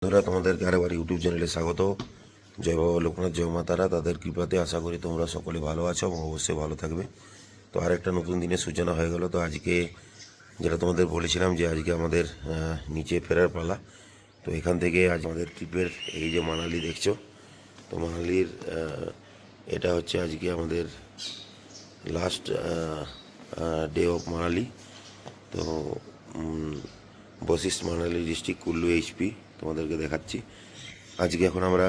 বন্ধুরা, তোমাদেরকে আরেকবার ইউটিউব চ্যানেলে স্বাগত। জয় বাবা লোকনাথ, জয় মাতারা। তাদের কৃপাতে আশা করি তোমরা সকলে ভালো আছো এবং অবশ্যই ভালো থাকবে। তো আরেকটা নতুন দিনের সূচনা হয়ে গেল। তো আজকে যেটা তোমাদের বলেছিলাম যে আজকে আমাদের নিচে ফেরার পালা। তো এখান থেকে আজ আমাদের ট্রিপের এই যে মানালি দেখছো, তো মানালির এটা হচ্ছে আজকে আমাদের লাস্ট ডে অফ মানালি। তো বশিষ্ঠ মানালি ডিস্ট্রিক্ট, কুল্লু এইচপি তোমাদেরকে দেখাচ্ছি। আজকে এখন আমরা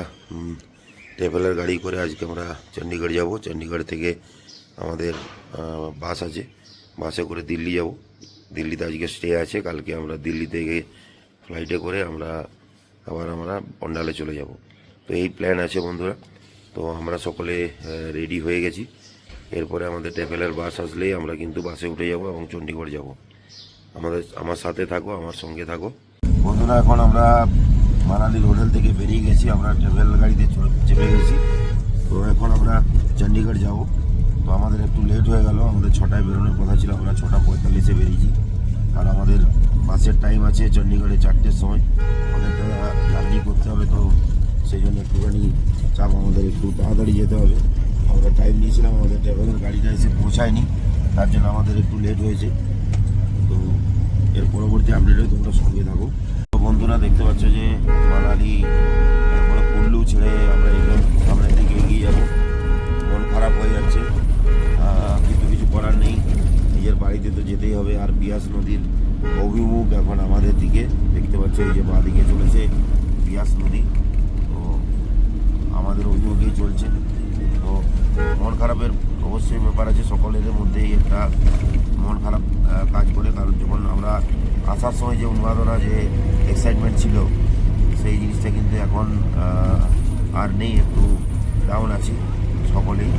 ট্রাভেলার গাড়ি করে আজকে আমরা চণ্ডীগড় যাব। চণ্ডীগড় থেকে আমাদের বাস আছে, বাসে করে দিল্লি যাব। দিল্লিতে আজকে স্টে আছে, কালকে আমরা দিল্লি থেকে ফ্লাইটে করে আমরা বন্ডালে চলে যাব। তো এই প্ল্যান আছে বন্ধুরা। তো আমরা সকলে রেডি হয়ে গেছি। এরপরে আমাদের ট্রাভেলার বাস আসলেই আমরা কিন্তু বাসে উঠে যাব এবং চণ্ডীগড় যাব। আমার সাথে থাকো, আমার সঙ্গে থাকো বন্ধুরা। এখন আমরা মানালির হোটেল থেকে বেরিয়ে গেছি, আমরা ট্রাভেল গাড়িতে চেপে গেছি। তো এখন আমরা চণ্ডীগড় যাব। তো আমাদের একটু লেট হয়ে গেল, আমাদের 6টায় বেরোনোর কথা ছিল, আমরা 6:45-এ বেরিয়েছি। আর আমাদের বাসের টাইম আছে চণ্ডীগড়ে 4টের সময়। অনেকটা জার্নি করতে হবে, তো সেই জন্য একটুখানি চাপ, আমাদের একটু তাড়াতাড়ি যেতে হবে। আমরা টাইম নিয়েছিলাম, আমাদের ট্রাভেলের গাড়িটা এসে পৌঁছায়নি, তার জন্য আমাদের একটু লেট হয়েছে। তো এর পরবর্তী আপডেটে তোমরা সঙ্গে থাকো। তো বন্ধুরা, দেখতে পাচ্ছ যে মানালি, এরপরে কুল্লু ছেড়ে আমরা সামনের দিকে এগিয়ে যাবো। মন খারাপ হয়ে যাচ্ছে, কিন্তু কিছু করার নেই, নিজের বাড়িতে তো যেতেই হবে। আর বিয়াস নদীর অভিমুখ এখন আমাদের দিকে, দেখতে পাচ্ছ এই যে বাঁ দিকে চলেছে বিয়াস নদী, তো আমাদের অভিমুখেই চলছে। তো মন খারাপের অবশ্যই ব্যাপার আছে, সকলের মধ্যেই একটা মন খারাপ কাজ করে। কারণ যখন আমরা আসার সময় যে উন্মাদনা, যে এক্সাইটমেন্ট ছিল, সেই জিনিসটা কিন্তু এখন আর নেই, একটু ডাউন আছি সকলেই।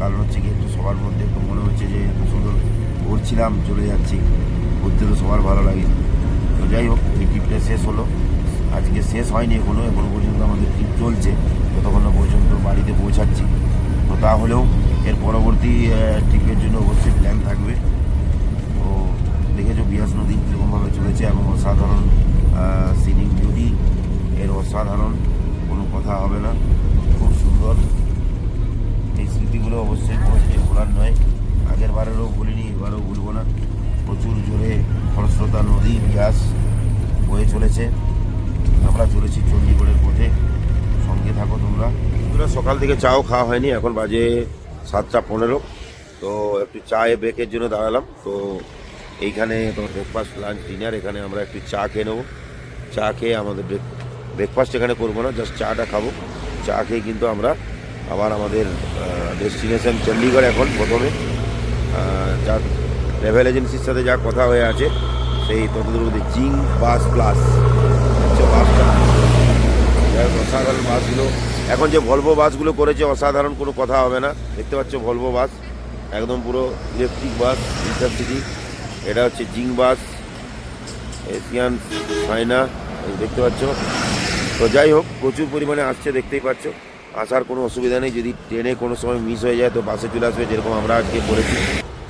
কারণ হচ্ছে কি, একটু সবার মধ্যে একটু মনে হচ্ছে যে এত সুন্দর ঘুরছিলাম, চলে যাচ্ছি, ঘুরতে তো সবার ভালো লাগে। তো যাই হোক, এই ট্রিপটা শেষ হলো, আজকে শেষ হয়নি এখনও পর্যন্ত আমাদের ট্রিপ চলছে, যতক্ষণ না পর্যন্ত বাড়িতে পৌঁছাচ্ছি। তো তাহলেও এর পরবর্তী ট্রিপের জন্য অবশ্যই প্ল্যান থাকবে। তো দেখেছো বিয়াস নদী কীরকমভাবে চলেছে এবং অসাধারণ সিনিক বিউটি, এর অসাধারণ কোনো কথা হবে না, খুব সুন্দর। এই স্মৃতিগুলো অবশ্যই কোনো দিন ভোলার নয়, আগের বারেরও ভুলিনি, এবারেও ভুলব না। প্রচুর জোরে খরস্রোতা নদী বিয়াস বয়ে চলেছে, আমরা চলেছি চণ্ডীগড়ের পথে, সঙ্গে থাকো তোমরা। সকাল থেকে চাও খাওয়া হয়নি, এখন বাজে 7টা 15। তো একটু চায়ে ব্রেকের জন্য দাঁড়ালাম। তো এইখানে তোমার ব্রেকফাস্ট, লাঞ্চ, ডিনার, এখানে আমরা একটু চা খেয়ে নেবো। চা খেয়ে আমাদের ব্রেকফাস্ট এখানে করবো না, জাস্ট চাটা খাবো। চা খেয়ে কিন্তু আমরা আবার আমাদের ডেস্টিনেশন চণ্ডীগড়। এখন প্রথমে যা ট্রাভেল এজেন্সির সাথে যা কথা হয়ে আছে, সেই ততদূর মধ্যে জিং বাস প্লাস হচ্ছে বাসটা, অসাধারণ বাসগুলো। এখন যে ভলভো বাসগুলো করেছে, অসাধারণ, কোনো কথা হবে না। দেখতে পাচ্ছ ভলভো বাস, একদম পুরো ইলেকট্রিক বাস, ইন্টারসিটি। এটা হচ্ছে জিং বাস, এশিয়ান সাইনা, দেখতে পাচ্ছ। তো যাই হোক, প্রচুর পরিমাণে আসছে, দেখতেই পাচ্ছ। আসার কোনো অসুবিধা নেই, যদি ট্রেনে কোনো সময় মিস হয়ে যায় তো বাসে চলে আসবে, যেরকম আমরা আজকে করেছি,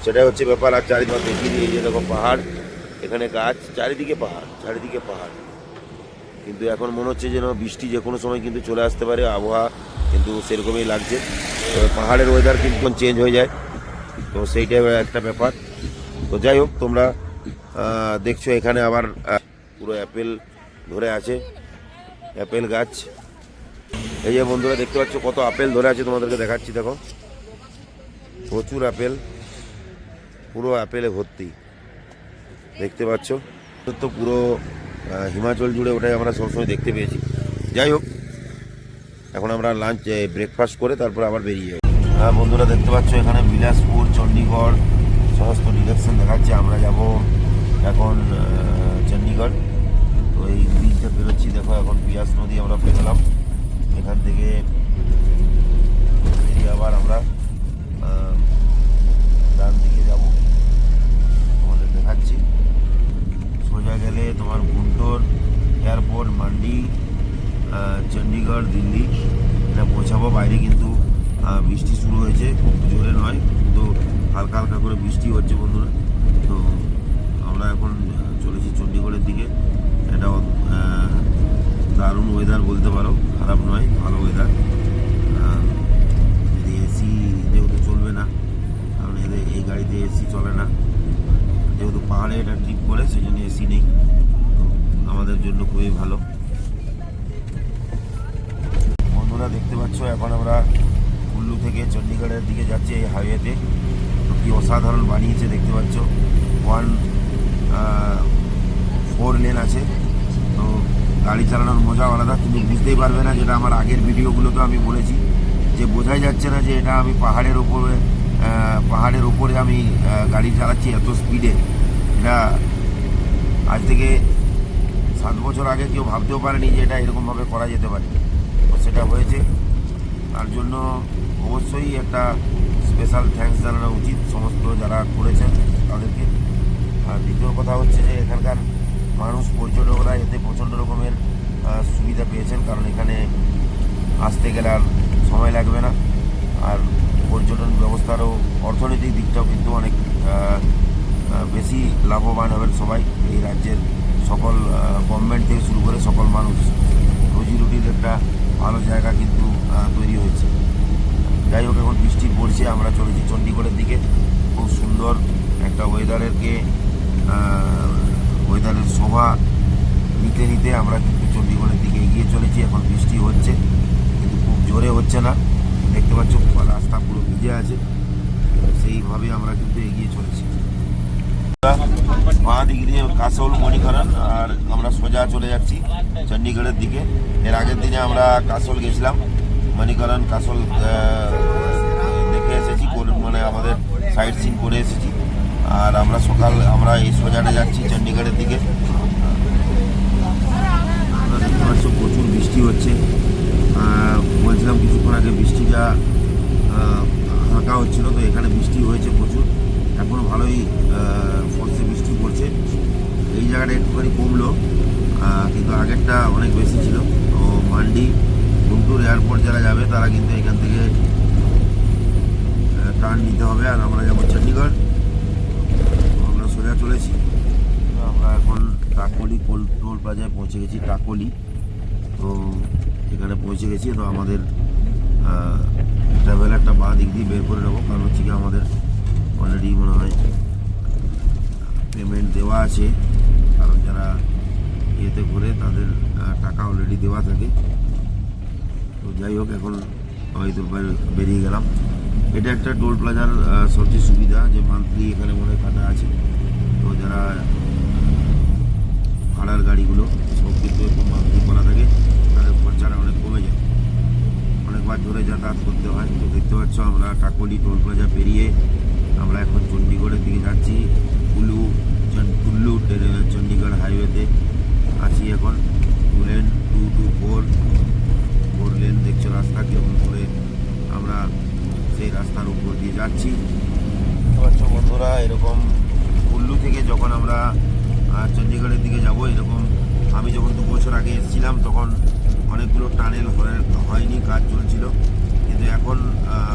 সেটাই হচ্ছে ব্যাপার। আর চারিদিকে দেখিয়ে দিয়ে এই যেরকম পাহাড়, এখানে গাছ, চারিদিকে পাহাড়, চারিদিকে পাহাড়। কিন্তু এখন মনে হচ্ছে যেন বৃষ্টি যে কোনো সময় কিন্তু চলে আসতে পারে, আবহাওয়া কিন্তু সেরকমই লাগছে। পাহাড়ের ওয়েদার কিন্তু চেঞ্জ হয়ে যায়, তো সেইটাই একটা ব্যাপার। তো যাই হোক, তোমরা দেখছো এখানে আবার পুরো অ্যাপেল ধরে আছে, অ্যাপেল গাছ। এই যে বন্ধুরা দেখতে পাচ্ছ কত আপেল ধরে আছে, তোমাদেরকে দেখাচ্ছি, দেখো প্রচুর আপেল, পুরো আপেলে ভর্তি, দেখতে পাচ্ছ। তো পুরো হিমাচল জুড়ে ওটাই আমরা সবসময় দেখতে পেয়েছি। যাই হোক, এখন আমরা লাঞ্চ, ব্রেকফাস্ট করে তারপর আবার বেরিয়ে যাই। হ্যাঁ বন্ধুরা, দেখতে পাচ্ছ এখানে বিলাসপুর, চণ্ডীগড় সমস্ত ডিরেকশন দেখাচ্ছে। আমরা যাব এখন চণ্ডীগড়। তো এই ব্রিজটা বেরোচ্ছি, দেখো এখন বিয়াস নদী আমরা পেরোলাম। এখান থেকে বেরিয়ে আবার আমরা ডান দিকে যাব, তোমাদের দেখাচ্ছি। সোজা গেলে তোমার গুন্টোর এয়ারপোর্ট, মান্ডি, চণ্ডীগড়, দিল্লি এটা পৌঁছাবো। বাইরে কিন্তু বৃষ্টি শুরু হয়েছে, খুব জোরে নয়, কিন্তু হালকা হালকা করে বৃষ্টি হচ্ছে বন্ধুরা। তো আমরা এখন চলেছি চণ্ডীগড়ের দিকে। এটা দারুণ ওয়েদার বলতে পারো, খারাপ নয়, ভালো ওয়েদার। যদি এসি যেহেতু চলবে না, কারণ এদের এই গাড়িতে এসি চলে না, যেহেতু পাহাড়ে এটা ট্রিপ করে সেই জন্য এসি নেই, তো আমাদের জন্য খুবই ভালো। বন্ধুরা দেখতে পাচ্ছ এখন আমরা কুল্লু থেকে চণ্ডীগড়ের দিকে যাচ্ছি এই হাইওয়েতে। তো কি অসাধারণ বানিয়েছে দেখতে পাচ্ছ, 4 লেন আছে। তো গাড়ি চালানোর মজা আলাদা, তুমি বুঝতেই পারবে না, যেটা আমার আগের ভিডিওগুলোতে আমি বলেছি যে বোঝাই যাচ্ছে না যে এটা আমি পাহাড়ের উপরে আমি গাড়ি চালাচ্ছি এত স্পিডে। এটা আজ থেকে 7 বছর আগে কেউ ভাবতেও পারেনি যে এটা এরকমভাবে করা যেতে পারে। তো সেটা হয়েছে, তার জন্য অবশ্যই একটা স্পেশাল থ্যাঙ্কস জানানো উচিত সমস্ত যারা করেছেন তাদেরকে। আর দ্বিতীয় কথা হচ্ছে যে এখানকার মানুষ, পর্যটকরা এতে প্রচণ্ড রকমের সুবিধা পেয়েছেন, কারণ এখানে আসতে গেলে আর সময় লাগবে না। আর পর্যটন ব্যবস্থারও অর্থনৈতিক দিকটাও কিন্তু অনেক বেশি লাভবান হবেন সবাই। এই রাজ্যের সকল গভর্নমেন্ট থেকে শুরু করে সকল মানুষ, রুজি রুটির একটা ভালো জায়গা কিন্তু তৈরি হয়েছে। যাই হোক, এখন বৃষ্টি পড়ছে, আমরা চলেছি চণ্ডীগড়ের দিকে। খুব সুন্দর একটা ওয়েদারের শোভা নিতে নিতে আমরা কিন্তু চণ্ডীগড়ের দিকে এগিয়ে চলেছি। এখন বৃষ্টি হচ্ছে, কিন্তু খুব জোরে হচ্ছে না, দেখতে পাচ্ছ রাস্তা পুরো ভিজে আছে, সেইভাবে আমরা কিন্তু এগিয়ে চলেছি। বাঁ দিক দিয়ে কাসল, মণিকরণ, আর আমরা সোজা চলে যাচ্ছি চণ্ডীগড়ের দিকে। এর আগের দিনে আমরা কাসল গেছিলাম, মণিকরণ কাসল দেখে এসেছি, মানে আমাদের সাইট সিন করে এসেছি। আর আমরা এই সোজাটা যাচ্ছি চণ্ডীগড়ের দিকে। দেখতে পাচ্ছ প্রচুর বৃষ্টি হচ্ছে, বলছিলাম কিছুক্ষণ আগে বৃষ্টিটা হালকা হচ্ছিল, তো এখানে বৃষ্টি হয়েছে প্রচুর, এখনও ভালোই ফলসে বৃষ্টি পড়ছে। এই জায়গাটা একটুখানি কমলো, কিন্তু আগেরটা অনেক বেশি ছিল। তো মান্ডি, গুন্টুর এয়ারপোর্ট যারা যাবে তারা কিন্তু এখান থেকে টার্ন নিতে হবে, আর আমরা যাবো চণ্ডীগড়। আমরা সোজা চলেছি, আমরা এখন টাকলি টোল প্লাজায় পৌঁছে গেছি, টাকলি। তো এখানে পৌঁছে গেছি, তো আমাদের ট্রাভেলারটা বাঁ দিক দিয়ে বের করে নেবো, কারণ হচ্ছে কি আমাদের অলরেডি মনে হয় পেমেন্ট দেওয়া আছে, কারণ যারা ইয়েতে করে তাদের টাকা অলরেডি দেওয়া থাকে। তো যাই হোক, এখন হয়তো বেরিয়ে গেলাম। এটা একটা টোল প্লাজার সবচেয়ে সুবিধা যে মান্থলি এখানে মনে হয় কাটা আছে। তো যারা ভাড়ার গাড়িগুলো সব কিন্তু এরকম মান্থলি করা থাকে, তাদের খরচাটা অনেক কমে যায়, অনেকবার ধরে যাতায়াত করতে হয়। তো দেখতে পাচ্ছ আমরা টাকলি টোল প্লাজা পেরিয়ে আমরা এখন চণ্ডীগড়ের দিকে যাচ্ছি। কুল্লু চণ্ডীগড় হাইওয়েতে আছি এখন। 2 লেন 2 to 4 লেন দেখছো রাস্তা কেমন করে, আমরা সেই রাস্তার উপর দিয়ে যাচ্ছি। দেখতে পাচ্ছ বন্ধুরা, এরকম কুল্লু থেকে যখন আমরা চণ্ডীগড়ের দিকে যাব, এরকম আমি যখন 2 বছর আগে এসেছিলাম তখন অনেকগুলো টানেল হয়নি, কাজ চলছিল। কিন্তু এখন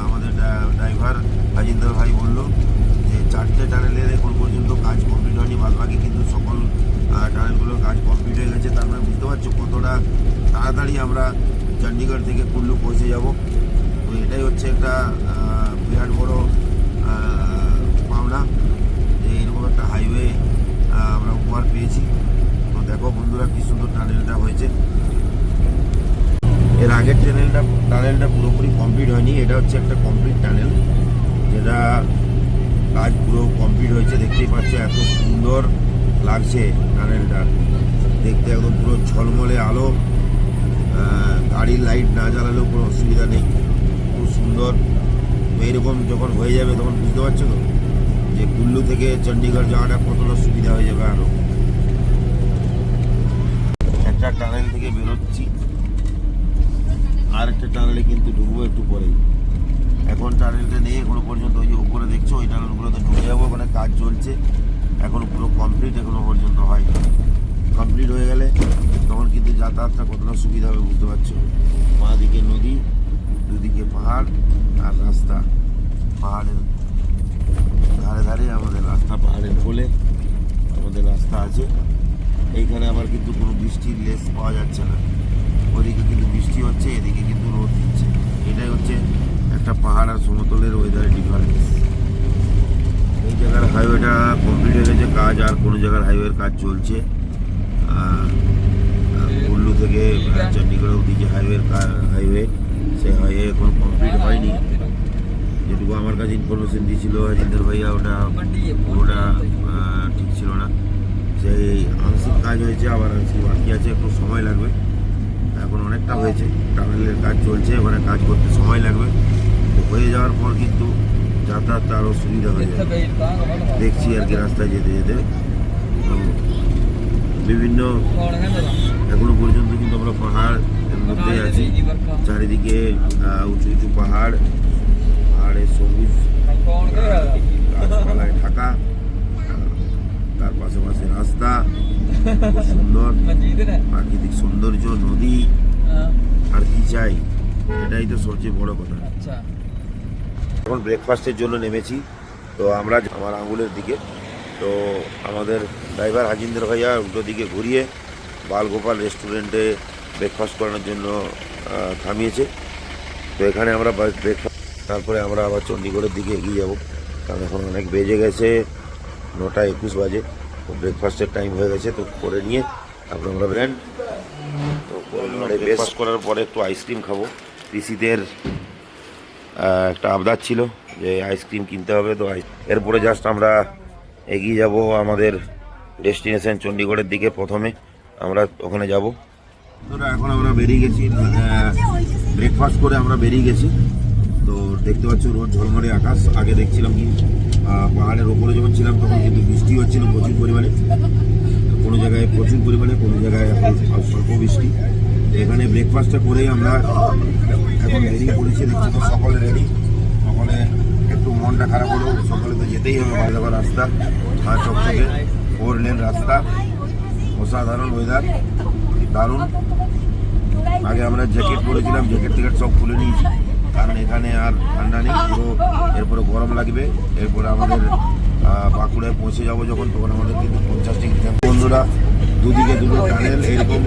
আমাদের ড্রাইভার রাজেন্দ্র ভাই বললো যে 4টে টানেলের এখন পর্যন্ত কাজ কমপ্লিট হয়নি, বাদবাকি কিন্তু সকল টানেলগুলোর কাজ কমপ্লিট হয়ে গেছে। তার মানে বুঝতে পারছো কতটা তাড়াতাড়ি আমরা চণ্ডীগড় থেকে কুল্লু পৌঁছে যাব। তো এটাই হচ্ছে একটা বিরাট বড় পাওনা, যে এরকম একটা হাইওয়ে আমরা উপহার পেয়েছি। তো দেখো বন্ধুরা কি সুন্দর টানেলটা হয়েছে। এর আগের টানেলটা পুরোপুরি কমপ্লিট হয়নি, এটা হচ্ছে একটা কমপ্লিট টানেল, যেটা কাজ পুরো কমপ্লিট হয়েছে। দেখতেই পাচ্ছ এত সুন্দর লাগছে টানেলটা দেখতে, একদম পুরো ঝলমলে আলো, গাড়ির লাইট না জ্বালালেও কোনো অসুবিধা নেই, খুব সুন্দর। তো এইরকম যখন হয়ে যাবে তখন বুঝতে পারছো তো যে কুল্লু থেকে চণ্ডীগড় যাওয়াটা কতটা সুবিধা হয়ে যাবে। আরও একটা টানেল থেকে বেরোচ্ছি, আর একটা টানেলে কিন্তু ঢুকবো একটু পরেই। এখন টানেলটা নেই এখনো পর্যন্ত, ওই যে উপরে দেখছো ওই টানেলগুলোতে ঢুকে যাবো, মানে কাজ চলছে এখনো পুরো কমপ্লিট এখনো পর্যন্ত হয়নি। কমপ্লিট হয়ে গেলে তখন কিন্তু যাতায়াতটা কতটা সুবিধা হবে বুঝতে পারছো। বাঁ দিকে নদী, দুদিকে পাহাড়, আর রাস্তা পাহাড়ের ধারে ধারে আমাদের রাস্তা, পাহাড়ের কোলে আমাদের রাস্তা আছে। এইখানে আবার কিন্তু কোনো বৃষ্টির লেস পাওয়া যাচ্ছে না, এদিকে কিন্তু রোদ দিচ্ছে। এটাই হচ্ছে একটা পাহাড় আর সমতলের ওয়েদারের ডিফারেন্স। এই জায়গার হাইওয়েটা কমপ্লিট হয়ে গেছে কাজ, আর কোনো জায়গার হাইওয়ের কাজ চলছে। কুল্লু থেকে চণ্ডীগড় অব্দি যে হাইওয়ে সেই হাইওয়ে এখন কমপ্লিট হয়নি। যেটুকু আমার কাছে ইনফরমেশন দিয়েছিল রাজেন্দ্র ভাইয়া, ওটা পুরোটা ঠিক ছিল না। সেই আংশিক কাজ হয়েছে, আবার আংশিক বাকি আছে, একটু সময় লাগবে। এখন অনেকটা হয়েছে, টানেলের কাজ চলছে, ওখানে কাজ করতে সময় লাগবে। তো হয়ে যাওয়ার পর কিন্তু যাতায়াতটা আরও সুবিধা হয়ে যাবে। দেখছি আর কি রাস্তায় যেতে যেতে বিভিন্ন এখনো পর্যন্ত কিন্তু আমরা পাহাড়ের মধ্যেই আছি। চারিদিকে উঁচু উঁচু পাহাড়, পাহাড়ের সবুজ গাছপালায় ঢাকা, তার পাশাপাশি রাস্তা, খুব সুন্দর প্রাকৃতিক সৌন্দর্য, নদী, আর কি চাই? এটাই তো সবচেয়ে বড় কথা। এখন ব্রেকফাস্টের জন্য নেমেছি। তো আমরা আমার আঙুলের দিকে, তো আমাদের ড্রাইভার হাজিন্দ্র ভাইয়া উল্টো দিকে ঘুরিয়ে বালগোপাল রেস্টুরেন্টে ব্রেকফাস্ট করানোর জন্য থামিয়েছে। তো এখানে আমরা ব্রেকফাস্ট, তারপরে আমরা আবার চণ্ডীগড়ের দিকে এগিয়ে যাব, কারণ এখন অনেক বেজে গেছে, 9:21 বাজে। তো ব্রেকফাস্টের টাইম হয়ে গেছে, তো করে নিয়ে তারপরে আমরা ব্র্যান্ড তো ব্রেকফাস্ট করার পরে একটু আইসক্রিম খাবো। পিসিদের একটা আবদার ছিল যে আইসক্রিম কিনতে হবে, তো এরপরে জাস্ট আমরা এগিয়ে যাব আমাদের ডেস্টিনেশন চণ্ডীগড়ের দিকে। প্রথমে আমরা ওখানে যাব। এখন আমরা বেরিয়ে গেছি, ব্রেকফাস্ট করে আমরা বেরিয়ে গেছি। তো দেখতে পাচ্ছ রোদ ঝলমলে আকাশ। আগে দেখছিলাম কি পাহাড়ের ওপরে যখন ছিলাম তখন কিন্তু বৃষ্টি হচ্ছিল প্রচুর পরিমাণে, কোনো জায়গায় প্রচুর পরিমাণে, কোনো জায়গায় স্বল্প বৃষ্টি। এখানে ব্রেকফাস্টটা করেই আমরা এখন বেরিয়ে পড়েছি। দেখছি তো সকলে রেডি, সকলে একটু মনটা খারাপ হলেও সকলে তো যেতেই হবে। ভালো রাস্তা, চকচকে 4 লেন রাস্তা, অসাধারণ ওয়েদার, দারুণ। আগে আমরা জ্যাকেট পরেছিলাম, জ্যাকেট থেকে সব খুলে নিয়েছি, কারণ এখানে আর ঠান্ডা নেই, পুরো এরপরে গরম লাগবে। এরপরে আমাদের বাঁকুড়ায় পৌঁছে যাব যখন, তখন আমাদের কিন্তু 50 ডিগ্রি। বন্ধুরা, দুদিকে দুটো টানেল, এরকম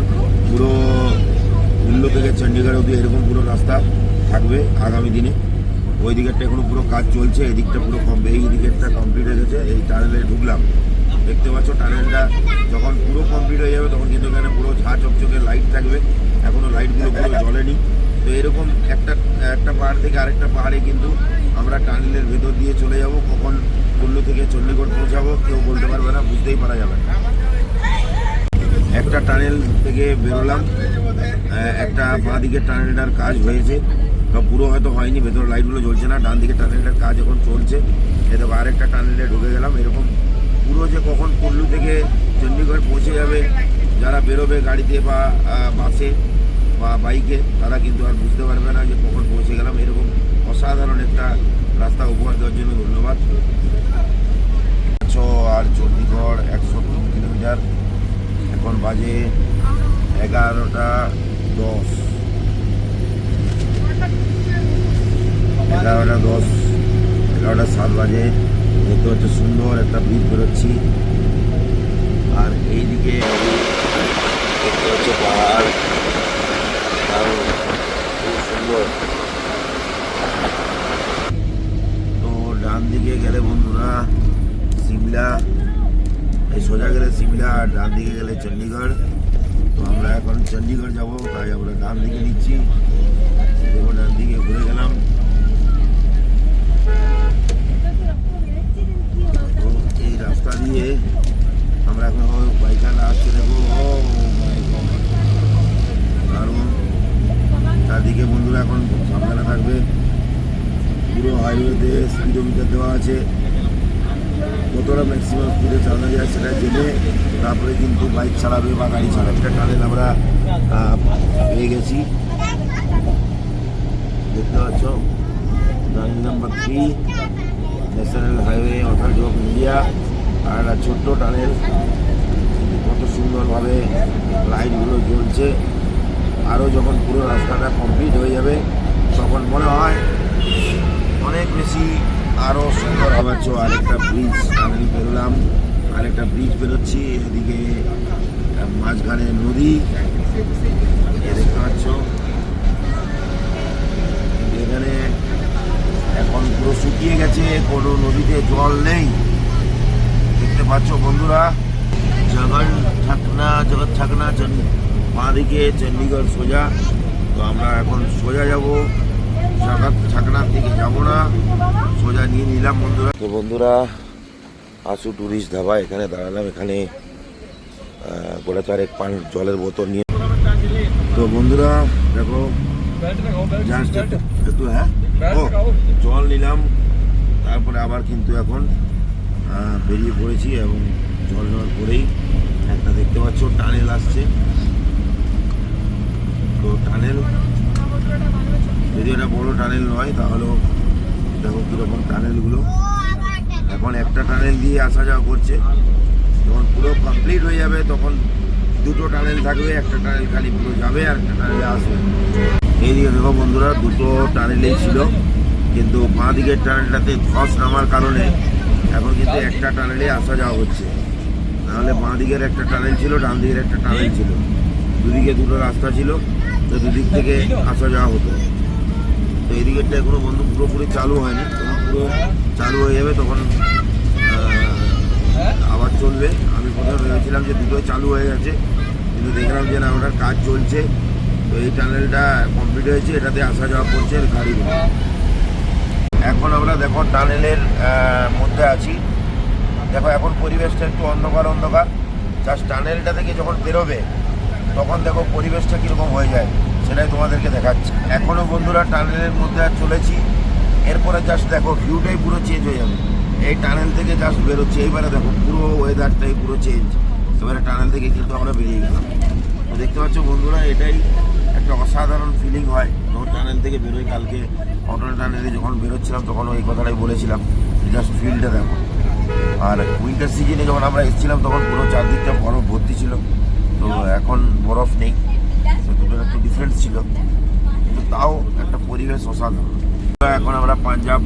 পুরো কুল্লু থেকে চণ্ডীগড় অবধি এরকম পুরো রাস্তা থাকবে আগামী দিনে। ওই দিকেরটা এখনো পুরো কাজ চলছে, এই দিকটা পুরো এই দিকেরটা কমপ্লিট হয়ে গেছে। এই টানেলে ঢুকলাম, দেখতে পাচ্ছ টানেলটা যখন পুরো কমপ্লিট হয়ে যাবে তখন কিন্তু এখানে পুরো ঝাঁ চকচকে লাইট থাকবে। এখনও লাইটগুলো পুরো জ্বলেনি। তো এরকম একটা পাহাড় থেকে আরেকটা পাহাড়ে কিন্তু আমরা টানেলের ভেতর দিয়ে চলে যাব। কখন কুল্লু থেকে চণ্ডীগড় পৌঁছাবো কেউ বলতে পারবে না, বুঝতেই পারা যাবে না। একটা টানেল থেকে বেরোলাম, একটা বাঁ দিকের টানেলটার কাজ হয়েছে, পুরো হয়তো হয়নি, ভেতরে লাইটগুলো জ্বলছে না। ডান দিকে টানেলটার কাজ এখন চলছে, এতে আরেকটা টানেলে ঢুকে গেলাম। এরকম পুরো যে কখন কুল্লু থেকে চণ্ডীগড় পৌঁছে যাবে, যারা বেরোবে গাড়িতে বা বাসে বা বাইকে, তারা কিন্তু আর বুঝতে পারবে না যে কখন পৌঁছে গেলাম। এরকম অসাধারণ একটা রাস্তা উপহার দেওয়ার জন্য ধন্যবাদ। আর চণ্ডীগড় 103 কিলোমিটার, এখন বাজে 11:10, 11:07 বাজে। দেখতে হচ্ছে সুন্দর একটা ব্রিজ বেরোচ্ছি, আর এইদিকে দেখতে হচ্ছে পাহাড়, খুব সুন্দর। তো ডান দিকে গেলে বন্ধুরা সিমলা, এই সোজা গেলে সিমলা, আর ডান দিকে গেলে চণ্ডীগড়। তো আমরা এখন চণ্ডীগড় যাব, তাই আমরা ডান দিকে নিচ্ছি। দেখো ডান দিকে ঘুরে গেলাম। তো এই রাস্তা দিয়ে আমরা এখন বাইকাররা আসছে, দেখো দারুণ। চারদিকে বন্ধুরা এখন সাবধানে থাকবে, পুরো হাইওয়েতে স্পিডোমিটার দেওয়া আছে, কতটা ম্যাক্সিমাম স্পিডে চালানো যায় সেটা জেনে তারপরে কিন্তু বাইক চালাবে বা গাড়ি চালাবে। একটা টানেল আমরা পেয়ে গেছি, দেখতে পাচ্ছ, tunnel number 3, National Highway Authority of India. আর একটা ছোট্ট টানেল, কত সুন্দরভাবে লাইটগুলো জ্বলছে। আরও যখন পুরো রাস্তাটা কমপ্লিট হয়ে যাবে তখন মনে হয় অনেক বেশি আরও সুন্দর হবে। আরেকটা ব্রিজ টানেল বেরোলাম, আরেকটা ব্রিজ বেরোচ্ছি, এদিকে মাঝখানে নদী, দেখতে পাচ্ছ জল নেই। দেখতে পাচ্ছ বন্ধুরা, জগৎ ছাকনা বাঁ দিকে চণ্ডীগড় সোজা। তো আমরা এখন সোজা যাব, জগৎ ছাকনার দিকে যাব না, সোজা নিয়ে নিলাম বন্ধুরা। তো বন্ধুরা, আসু ট্যুরিস্ট ধাবা, এখানে দাঁড়ালাম। এখানে গোটা চারেক জলের বোতল নিয়ে। তো বন্ধুরা দেখো, একটু হ্যাঁ জল নিলাম, তারপরে আবার কিন্তু এখন বেরিয়ে পড়েছি। এবং জল নেওয়ার পরেই একটা দেখতে পাচ্ছ টানেল আসছে। তো টানেল, যদি এটা বড় টানেল নয় তাহলেও দেখো কীরকম টানেলগুলো। এখন একটা টানেল দিয়ে আসা যাওয়া করছে, যখন পুরো কমপ্লিট হয়ে যাবে তখন দুটো টানেল থাকবে, একটা টানেল খালি পুরো যাবে আর একটা টানেলে আসবে। এইদিকে দেখো বন্ধুরা, দুটো টানেলেই ছিল, কিন্তু বাঁ দিকের টানেলটাতে ধস নামার কারণে এখন কিন্তু একটা টানেলে আসা যাওয়া হচ্ছে। নাহলে বাঁ দিকের একটা টানেল ছিল, ডান দিকের একটা টানেল ছিল, দুদিকে দুটো রাস্তা ছিল, তো দুদিক থেকে আসা যাওয়া হতো। তো এই দিকেরটা এখনো বন্ধু পুরোপুরি চালু হয়নি, তখন পুরো চালু হয়ে যাবে তখন আবার চলবে। আমি প্রথমে ভেবেছিলাম যে দুটোই চালু হয়ে গেছে, কিন্তু দেখলাম যে না, ওটার কাজ চলছে। তো এই টানেলটা কমপ্লিট হয়েছে, এটাতে আসা যাওয়া করছে গাড়িগুলো। এখন আমরা দেখো টানেলের মধ্যে আছি। দেখো এখন পরিবেশটা একটু অন্ধকার অন্ধকার, জাস্ট টানেলটা থেকে যখন বেরোবে তখন দেখো পরিবেশটা কীরকম হয়ে যায়, সেটাই তোমাদেরকে দেখাচ্ছি। এখনও বন্ধুরা টানেলের মধ্যে আর চলেছি, এরপরে জাস্ট দেখো ভিউটাই পুরো চেঞ্জ হয়ে যাবে। এই টানেল থেকে জাস্ট বেরোচ্ছি, এইবারে দেখো পুরো ওয়েদারটাই পুরো চেঞ্জ। এবারে টানেল থেকে কিন্তু আমরা বেরিয়ে গেলাম। তো দেখতে পাচ্ছ বন্ধুরা, এটাই একটা অসাধারণ ফিলিং হয় যখন টানেল থেকে বেরোই। কালকে অটল টানেলে যখন বেরোচ্ছিলাম তখন ওই কথাটাই বলেছিলাম, জাস্ট ফিল্ডটা দেখো। আর উইন্টার সিজনে যখন আমরা এসেছিলাম তখন পুরো চারদিকটা বরফ ভর্তি ছিল, তো এখন বরফ নেই। তো দুটোর একটু ডিফারেন্স ছিল, কিন্তু তাও একটা পরিবেশ অসাধারণ। এখন আমরা পাঞ্জাব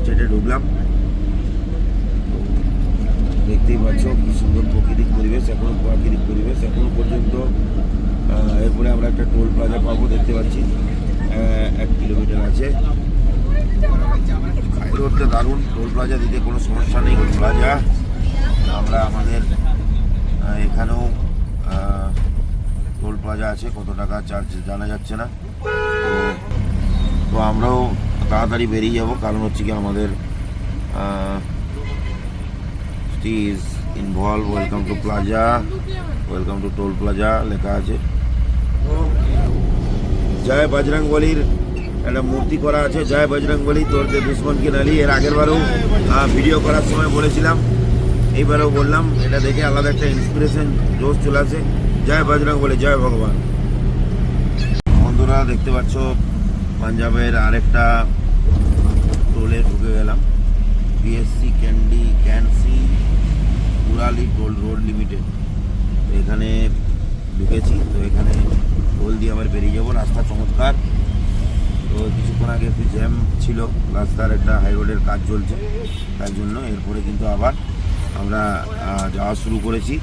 স্টেটে ঢুকলাম। তো দেখতেই পাচ্ছ কি সুন্দর প্রাকৃতিক পরিবেশ, এখনো প্রাকৃতিক পরিবেশ এখনো পর্যন্ত। এরপরে আমরা একটা টোল প্লাজা পাবো, দেখতে পাচ্ছি 1 কিলোমিটার আছে। রোডটা দারুণ, টোল প্লাজা দিতে কোনো সমস্যা নেই। টোল প্লাজা আমরা আমাদের এখানেও টোল প্লাজা আছে, কত টাকা চার্জ জানা যাচ্ছে না। তো আমরাও তাড়াতাড়ি বেরিয়ে যাব, কারণ হচ্ছে কি আমাদের is involve, welcome to plaza, welcome to toll plaza লেখা আছে। জয় বজরংবলীর একটা মূর্তি করা আছে, জয় বজরংবলী তোর যে দুশ্মন কি নালি। এর আগের বারেও ভিডিও করার সময় বলেছিলাম, এইবারেও বললাম। এটা দেখে আলাদা একটা ইন্সপিরেশন জোশ চলে আসে। জয় বজরংবলী, জয় ভগবান। বন্ধুরা দেখতে পাচ্ছ পাঞ্জাবের আরেকটা টোলে ঢুকে গেলাম, বিএসসি ক্যানসি উরালি টোল রোড লিমিটেড। তো এখানে ঢুকেছি, তো এখানে টোল দিয়ে আবার বেরিয়ে যাবো। রাস্তা চমৎকার। তো কিছুক্ষণ আগে একটু জ্যাম ছিল, রাস্তার একটা হাই রোডের কাজ চলছে, তার জন্য। এরপরে কিন্তু আবার আমরা যাওয়া শুরু করেছি।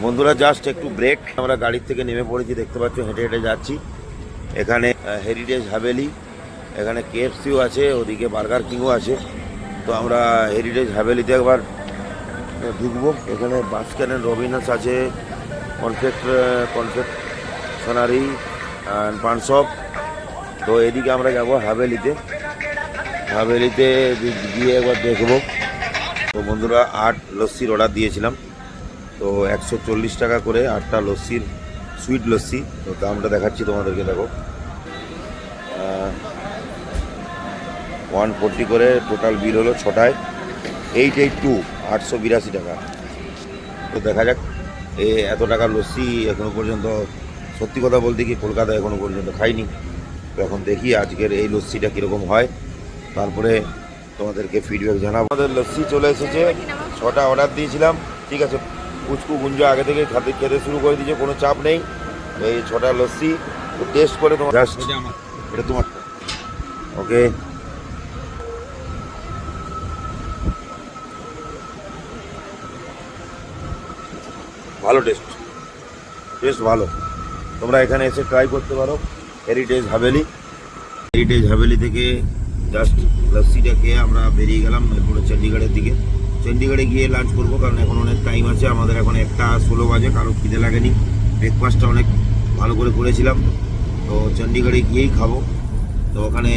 বন্ধুরা জাস্ট একটু ব্রেক, আমরা গাড়ির থেকে নেমে পড়েছি, দেখতে পাচ্ছ হেঁটে হেঁটে যাচ্ছি। এখানে হেরিটেজ হাভেলি, এখানে KFCও আছে, ওদিকে বার্গার কিংও আছে। তো আমরা হেরিটেজ হাভেলিতে একবার ঢুকবো। এখানে বাস্কেন অ্যান্ড রবিনস আছে, কনফেকশনারি অ্যান্ড পান শপ। তো এদিকে আমরা যাব হাভেলিতে গিয়ে একবার দেখবো। তো বন্ধুরা 8 লস্যির অর্ডার দিয়েছিলাম, তো 140 টাকা করে 8টা লস্যির, সুইট লস্যি। তো দামটা দেখাচ্ছি তোমাদেরকে, দেখো 140 করে টোটাল বিল হলো 6টায় 882, 882 টাকা। তো দেখা যাক, এত টাকার লস্যি এখনও পর্যন্ত, সত্যি কথা বলতে কি কলকাতায় এখনও পর্যন্ত খাইনি। তো এখন দেখি আজকের এই লস্যিটা কীরকম হয়, তারপরে তোমাদেরকে ফিডব্যাক জানাবো। আমাদের লস্যি চলে এসেছে, 6টা অর্ডার দিয়েছিলাম, ঠিক আছে। পুচকু গুঞ্জা আগে থেকে খেতে শুরু করে দিয়েছে, কোনো চাপ নেই। এই 6টা লস্যি টেস্ট করে তোমার, জাস্ট এটা তোমার, ওকে। ভালো টেস্ট ভালো। তোমরা এখানে এসে ট্রাই করতে পারো, হেরিটেজ হাভেলি। হেরিটেজ হাভেলি থেকে জাস্ট লস্যিটা খেয়ে আমরা বেরিয়ে গেলাম এরপরে চণ্ডীগড়ের দিকে। চণ্ডীগড়ে গিয়ে লাঞ্চ করবো, কারণ এখন অনেক টাইম আছে আমাদের, এখন 1:16 বাজে, কারো খিদে লাগেনি। ব্রেকফাস্টটা অনেক ভালো করে করেছিলাম, তো চণ্ডীগড়ে গিয়েই খাবো। তো ওখানে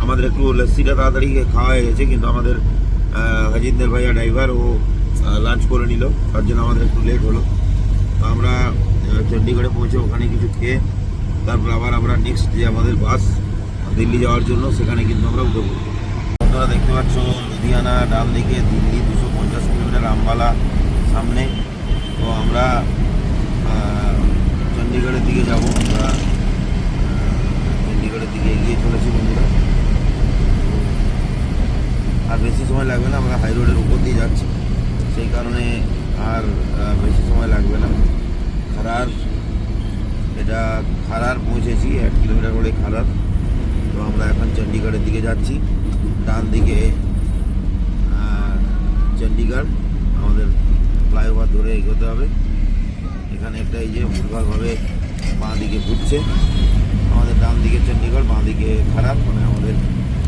আমাদের একটু লস্যিটা তাড়াতাড়ি খাওয়া হয়ে গেছে, কিন্তু আমাদের হাজিন্দের ভাইয়া ড্রাইভার ও লাঞ্চ করে নিল, তার জন্য আমাদের একটু লেট হলো। তো আমরা চণ্ডীগড়ে পৌঁছে ওখানে কিছু খেয়ে তারপর আবার আমরা নেক্সট যে আমাদের বাস দিল্লি যাওয়ার জন্য, সেখানে কিন্তু আমরা উঠে পড়ব। আপনারা দেখতে পাচ্ছ লুধিয়ানা ডান দিকে, দিল্লি 250 কিলোমিটার, আম্বালা সামনে। তো আমরা চণ্ডীগড়ের দিকে যাব। আমরা চণ্ডীগড়ের দিকে এগিয়ে চলেছি বন্ধুরা, আর বেশি সময় লাগবে না, আমরা হাই রোডের উপর দিয়ে যাচ্ছি, সেই কারণে আর বেশি সময় লাগবে না। এটা খারার পৌঁছেছি, 1 কিলোমিটার করে খারার। তো আমরা এখন চণ্ডীগড়ের দিকে যাচ্ছি। ডান দিকে চণ্ডীগড়, আমাদের ফ্লাইওভার ধরে এগোতে হবে। এখানে একটা এই যে ভুলভালভাবে বাঁ দিকে ঘুরছে, আমাদের ডান দিকে চণ্ডীগড়, বাঁ দিকে খারাপ, মানে আমাদের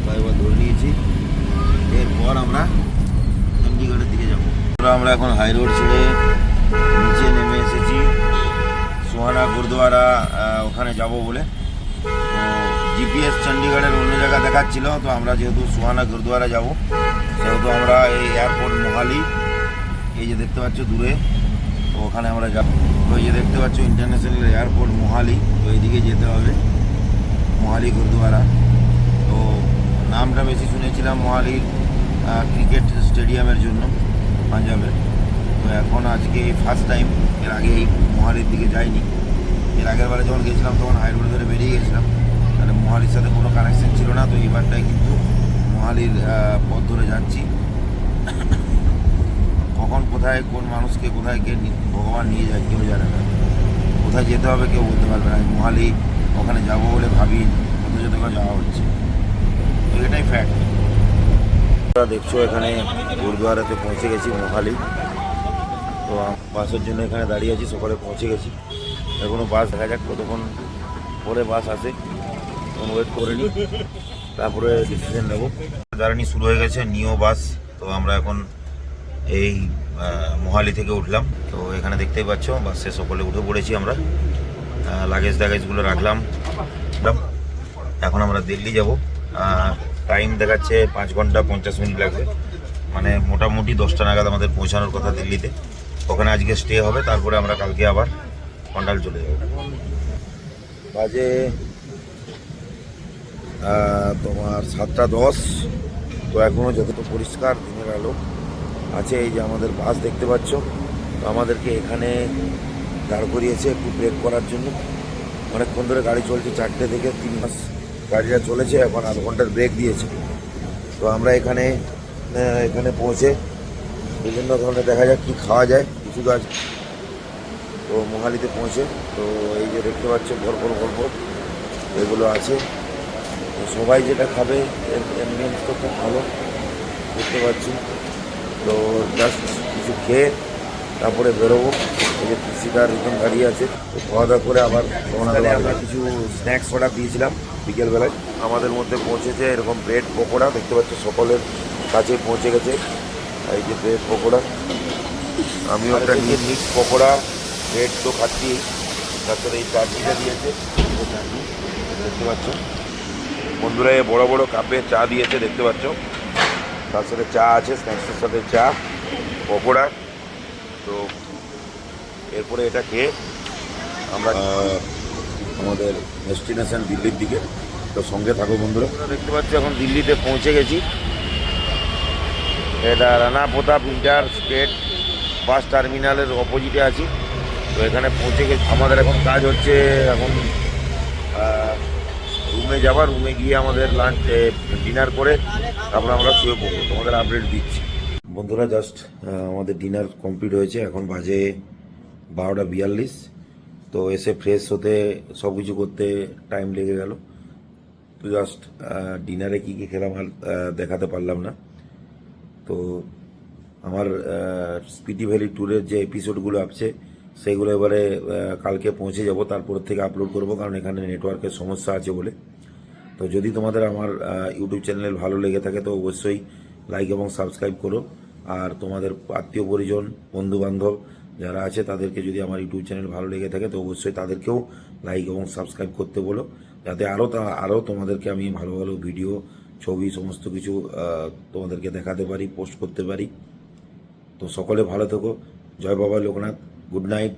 ফ্লাইওভার ধরে নিয়েছি। এরপর আমরা চণ্ডীগড়ের দিকে যাবো। আমরা এখন হাই রোড ছেড়ে নিচে নেমে এসেছি সোহানা গুরুদুয়ারা, ওখানে যাব বলে। তো জিপিএস চণ্ডীগড়ের অন্য জায়গা দেখাচ্ছিল, তো আমরা যেহেতু সোহানা গুরুদুয়ারা যাব, সেহেতু আমরা এই এয়ারপোর্ট মোহালি, এই যে দেখতে পাচ্ছ দূরে, তো ওখানে আমরা যাব। তো এই যে দেখতে পাচ্ছ ইন্টারন্যাশনাল এয়ারপোর্ট মোহালি, তো এইদিকে যেতে হবে, মোহালি গুরুদুয়ারা। তো নামটা বেশি শুনেছিলাম মোহালির ক্রিকেট স্টেডিয়ামের জন্য, পাঞ্জাবের। তো এখন আজকে ফার্স্ট টাইম, এর আগে এই মোহালির দিকে যাইনি। এর আগের বারে যখন গেছিলাম তখন হাই রোড ধরে বেরিয়ে গেছিলাম, তাহলে মোহালির সাথে কোনো কানেকশন ছিল না। তো এইবারটাই কিন্তু মোহালির পথ ধরে যাচ্ছি। কখন কোথায় কোন মানুষকে কোথায় কে ভগবান নিয়ে যায় কেউ জানে না, কোথায় যেতে হবে কেউ বলতে পারবে না। মোহালি ওখানে যাবো বলে ভাবি, অথচ দেখো যাওয়া হচ্ছে, তো এটাই ফ্যাক্ট। দেখছো এখানে গুরুদুয়ারাতে পৌঁছে গেছি মোহালি। তো বাসের জন্য এখানে দাঁড়িয়ে আছি, সকালে পৌঁছে গেছি। এখনও বাস দেখা যাক কতক্ষণ পরে বাস আসে, তখন ওয়েট করে নিই, তারপরে ডিসিশন নেবো। জার্নি শুরু হয়ে গেছে, নিও বাস। তো আমরা এখন এই মোহালি থেকে উঠলাম। তো এখানে দেখতেই পাচ্ছ বাসে সকলে উঠে পড়েছি আমরা, লাগেজগুলো রাখলাম। এখন আমরা দিল্লি যাব। টাইম দেখাচ্ছে 5 ঘন্টা 50 মিনিট লাগবে, মানে মোটামুটি 10টা নাগাদ আমাদের পৌঁছানোর কথা দিল্লিতে। ওখানে আজকে স্টে হবে, তারপরে আমরা কালকে আবার কন্ডাল চলে যাব। বাজে তোমার 7:10। তো এখনও যতটা পরিষ্কার দিনের আলো আছে। এই যে আমাদের বাস দেখতে পাচ্ছ, তো আমাদেরকে এখানে দাঁড় করিয়েছে একটু ব্রেক করার জন্য। অনেকক্ষণ ধরে গাড়ি চলছে, 4টে থেকে 3 মাস গাড়িটা চলেছে, এখন আধ ঘন্টার ব্রেক দিয়েছে। তো আমরা এখানে পৌঁছে বিভিন্ন ধরনের দেখা যাক কী খাওয়া যায়, কিছু গাছ। তো মোহালিতে পৌঁছে, তো এই যে দেখতে পাচ্ছ গল্প এগুলো আছে। তো সবাই যেটা খাবে, অ্যাম্বিয়েন্স তো খুব ভালো দেখতে পাচ্ছি। তো জাস্ট কিছু খেয়ে তারপরে বেরোবো। এই যে পিসিটার এরকম দাঁড়িয়ে আছে, তো খাওয়া দাওয়া করে আবার আমরা কিছু স্ন্যাক্স অর্ডার দিয়েছিলাম বিকেলবেলায়। আমাদের মধ্যে পৌঁছেছে এরকম ব্রেড পকোড়া, দেখতে পাচ্ছি সকলের কাছে পৌঁছে গেছে। এই যে ব্রেড পকোড়া, আমিও একটা নিয়ে মিক্স পকোড়া, ব্রেড তো খাচ্ছি, তার সাথে এই চাটনিটা দিয়েছে, চাটনি দেখতে পাচ্ছ বন্ধুরা। বড় বড় কাপে চা দিয়েছে দেখতে পাচ্ছ, তার সাথে চা আছে, স্ন্যাক্সের সাথে চা, পকোড়া। তো এরপরে এটা খেয়ে আমরা আমাদের ডেস্টিনেশন দিল্লির দিকে। তো সঙ্গে থাকো বন্ধুরা। দেখতে পাচ্ছ এখন দিল্লিতে পৌঁছে গেছি। এটা রানা প্রতাপ ইন্টার স্টেট বাস টার্মিনালের অপোজিটে আছি। তো এখানে পৌঁছে গেছি। আমাদের এখন কাজ হচ্ছে, এখন রুমে যাবার, রুমে গিয়ে আমাদের লাঞ্চ ডিনার করে তারপরে আমরা শুয়ে পড়বো, তোমাদের আপডেট দিচ্ছি। বন্ধুরা জাস্ট আমাদের ডিনার কমপ্লিট হয়েছে, এখন বাজে 12:42। তো এসে ফ্রেশ হতে সব কিছু করতে টাইম লেগে গেল। তো জাস্ট ডিনারে কী কী খেলাম আর দেখাতে পারলাম না। তো আমার স্পিটি ভ্যালি ট্যুরের যে এপিসোডগুলো আছে সেগুলো এবারে কালকে পৌঁছে যাব, তারপর থেকে আপলোড করব, কারণ এখানে নেটওয়ার্কের সমস্যা আছে বলে। তো যদি তোমাদের আমার ইউটিউব চ্যানেল ভালো লেগে থাকে তো অবশ্যই লাইক এবং সাবস্ক্রাইব করো। আর তোমাদের আত্মীয় পরিজন বন্ধুবান্ধব যারা আছে তাদেরকে যদি আমার ইউটিউব চ্যানেল ভালো লেগে থাকে তো অবশ্যই তাদেরকেও লাইক এবং সাবস্ক্রাইব করতে বলো, যাতে আরও তোমাদেরকে আমি ভালো ভালো ভিডিও, ছবি, সমস্ত কিছু তোমাদেরকে দেখাতে পারি, পোস্ট করতে পারি। তো সকলে ভালো থেকো। জয় বাবা লোকনাথ। Good night.